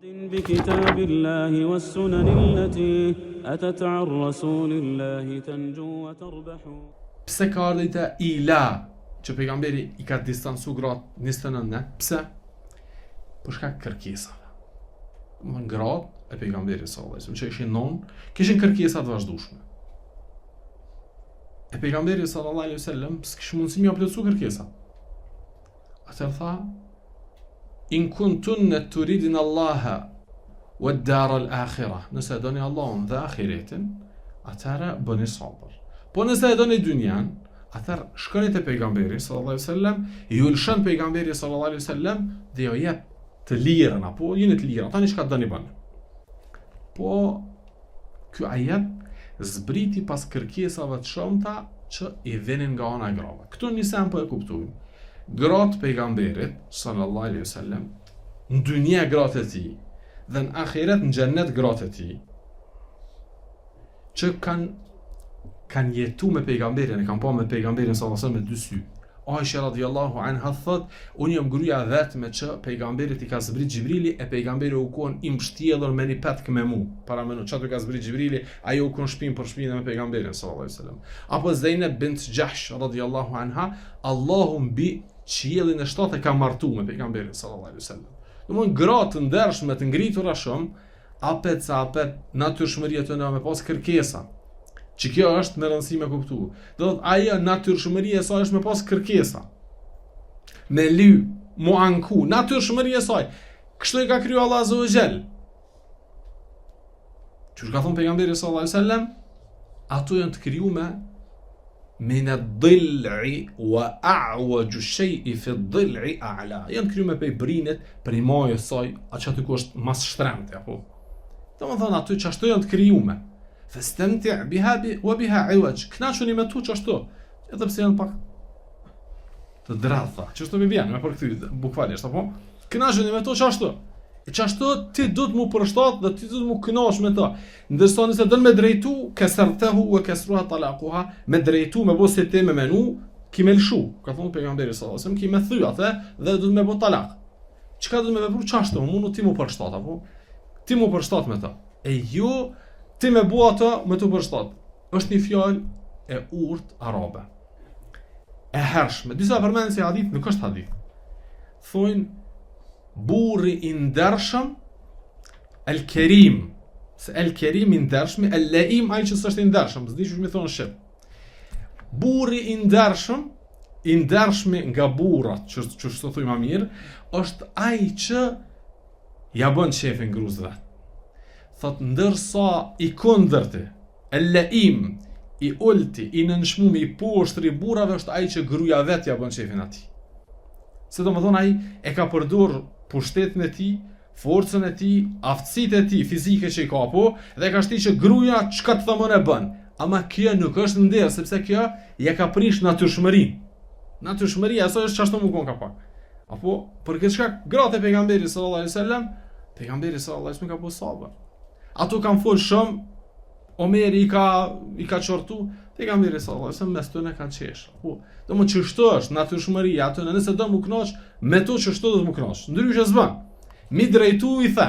بكتاب الله والسنن التي أتت عن رسول الله تنجو وتربح. Pse ka ardhur te ila që pejgamberi i ka distancu gratë 29? Pse? Për shkak kërkesave. Domthon gratë e pejgamberit sallallahu alajhi wasallam që ishin non, kishin kërkesa të vazhdueshme. E pejgamberi sallallahu alajhi wasallam s'kishte mundësi më plotësu kërkesa. Atë tha: In kuntunna turidin Allaha wa ad-dar al-akhirah. Nëse doni Allahun dhe ahiretin, atëra bëni sabër. Po nëse doni dynjan, atëra shkoni te pejgamberi sallallahu alaihi wasallam, ju lëshon pejgamberi sallallahu alaihi wasallam dhe ju jep të lirën apo jeni të lirë, tani çka doni bën. Po ky ajet zbriti pas kërkesave të shumta që i vinin nga ana e grave. Këtu nisem po e kuptojmë. Gratë pejgamberit sallallahu alaihi wasallam në dynje gratë e tij dhe në ahiret në xhennet gratë e tij që kanë jetu me pejgamberin, e kanë pa me pejgamberin sallallahu alaihi wasallam me dy sy. Aisha radhiyallahu anha thot, unë jam gruaja vetme që pejgamberit i ka zbrit Xhibrili e pejgamberi u kon i mbështjellur me një petk me mu. Para më çatu ka zbrit Xhibrili, ajo u kon shpinë për shpinë me pejgamberin sallallahu alaihi wasallam. Apo Zainab bint Jahsh radhiyallahu anha, Allahu mbi qiellin e 7 e ka martu me pejgamberin sallallahu alaihi wasallam. Domthon gratë të ndershme të ngritura shumë, apet natyrshmëria tonë me pas kërkesa. Që kjo është me rëndësi me kuptu. Do thot ajo natyrshmëria e saj është me pas kërkesa. Me ly, mu anku, natyrshmëria e saj. Kështu i ka kriju Allah azza wa jall. Që ka thonë pejgamberi sallallahu alaihi wasallam, ato janë të krijuar min ad-dil'i wa a'waju shay'i fi ad-dil'i a'la. Janë krijuar me brinit, për imajën e saj, atë që është mas shtremtë apo. Domethënë ato që ashtu janë të krijuar. Fastamti' biha wa biha 'iwaj. Knaquni me to çashtu. Edhe pse janë pak të dratha. Çashtu më vjen, më për këtë bukfalisht apo. Knaquni me to çashtu. E çashtu ti duhet mu përshtat dhe ti duhet mu kënaqsh me to. Ndërsa nëse don me drejtu, kasartahu wa kasruha talaquha, me drejtu me bose te me menu, ki me lshu. Ka thonë pejgamberi sallallahu alajhi wasallam, ki me thy atë dhe duhet me bë talak. Çka duhet me vepru çashtu? Mundu ti mu përshtat apo? Ti mu përshtat me to. E jo ti me bua ato me të përshtat. Është një fjalë e urtë arabe. E hershme. Disa përmendin se hadith nuk është hadith. Thonë burri i ndershëm el-kerim. Se el-kerim i ndershëm, el-laim ai që s'është i ndershëm, s'di çu më thon shit. Burri i ndershëm nga burrat, që s'u thuj më mirë, është ai që ja bën shefin gruzëve. Thot ndërsa i kundërti, el-laim, i ulti, i nënshmumi, i poshtri burrave është ai që gruaja vet ja bën shefin atij. Se do më thonë ai e ka përdur pushtetin e tij, forcën e tij, aftësitë e tij fizike që i ka apo dhe ka shti që gruaja çka të thomën e bën. Ama kjo nuk është nder, sepse kjo ja ka prish natyrshmërinë. Natyrshmëria asaj është çashtu më kon ka pak. Apo për këtë shkak gratë e pejgamberit sallallahu alajhi wasallam, pejgamberi sallallahu alajhi wasallam ka bëu sabër. Ato kanë fol shumë, Omeri i ka çortu, pejgamberi sallallahu alajhi wasallam mes tyre ka qesh. Po, domo çështo është natyrshmëria ato, nëse do më kënaq, me to çështo do të më kënaq. Ndryshe s'bën. Mi drejtu i the